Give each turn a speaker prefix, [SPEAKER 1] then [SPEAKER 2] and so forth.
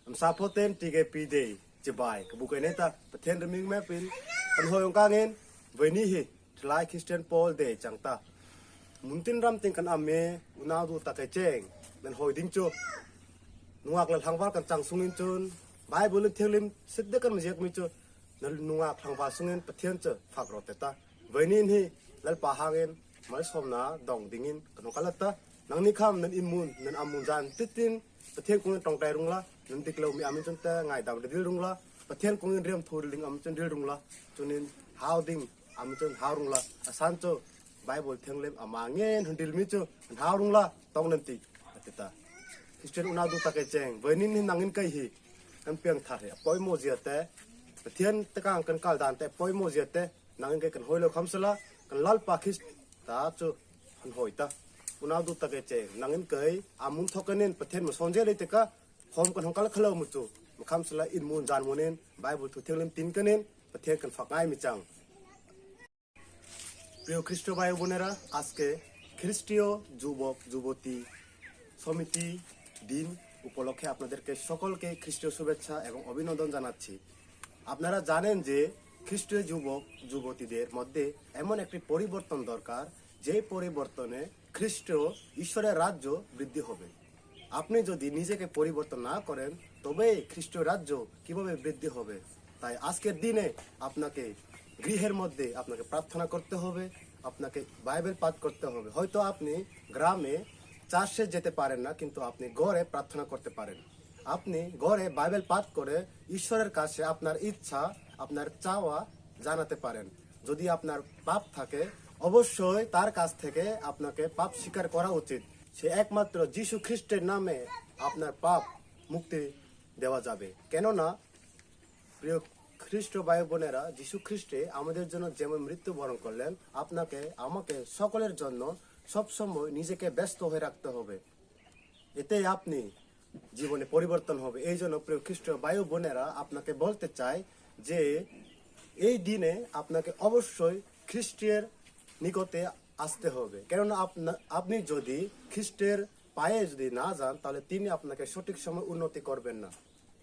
[SPEAKER 1] sapoten tige pide jebai kebukai neta pethen reming me pin kan hoyong kangen veni hi thlai Christian Paul de changta muntin ram ting kan ame unau du ta kai cheng men hoi ding chu nuak la thangwal kan chang sungin chun Bible thelim sidde kan mjek mi chu nal nuak thangwa sungin pathian chu phak roteta venin hi lal pa hangen mal somna dong dingin kan kalata nangni kham nan imun nan amun jan titin pathian kung tong tai rungla nan tiklo mi amin chun ta ngai dam dil rungla pathian kung rem thur ling am chun dil rungla chunin howding am chun harungla asan chu Bible thenglem amangen hundil mi chu harungla tong nan ti atita Christian una du ta ke cheng venin ni nangin kai hi kan piang thare poi mo zia te pathian te kang kan kal dan te poi mo zia te nangin kai kan hoilo khamsala kan lal pa khis ta chu han hoita una du ta ke cheng nangin kai amun thokanen pathian mo sonje le te ka hom kan hongkal khalo mu chu khamsala in mun jan monen Bible thu thenglem tin kanen pathian kan fakai mi chang প্রিয় খ্রিস্ট ভাই বোনেরা আজকে খ্রিস্টীয় যুবক যুবতী সমিতি দিন উপলক্ষে আপনাদেরকে সকলকে খ্রিস্টীয় শুভেচ্ছা এবং অভিনন্দন জানাচ্ছি আপনারা জানেন যে খ্রিস্টীয় যুবক যুবতীদের মধ্যে এমন একটি পরিবর্তন দরকার যে পরিবর্তনে খ্রিস্ট ঈশ্বরের রাজ্য বৃদ্ধি হবে আপনি যদি নিজেকে পরিবর্তন না করেন তবে খ্রিস্টীয় রাজ্য কিভাবে বৃদ্ধি হবে তাই আজকের দিনে আপনাকে গৃহের মধ্যে আপনাকে প্রার্থনা করতে হবে আপনাকে বাইবেল পাঠ করতে হবে হয়তো আপনি গ্রামে চাষে যেতে পারেন না কিন্তু আপনি ঘরে প্রার্থনা করতে পারেন আপনি ঘরে বাইবেল পাঠ করে ঈশ্বরের কাছে আপনার ইচ্ছা আপনার চাওয়া জানাতে পারেন যদি আপনার পাপ থাকে অবশ্যই তার কাছ থেকে আপনাকে পাপ স্বীকার করা উচিত সে একমাত্র যীশু খ্রিস্টের নামে আপনার পাপ মুক্তি দেওয়া যাবে কেননা প্রিয় খ্রিস্ট ভাই বোনেরা যীশু খ্রিস্টে আমাদের জন্য যেমন মৃত্যুবরণ করলেন আপনাকে আমাকে সকলের জন্য সবসময় নিজেকে ব্যস্ত হয়ে রাখতে হবে এতে আপনি জীবনে পরিবর্তন হবে এই জন্য প্রিয় খ্রিস্ট ভাই বোনেরা আপনাকে বলতে চাই যে এই দিনে আপনাকে অবশ্যই খ্রিস্টের নিকটে আসতে হবে কেননা আপনি যদি খ্রিস্টের পায়ে যদি না যান তাহলে তিনি আপনাকে সঠিক সময় উন্নতি করবেন না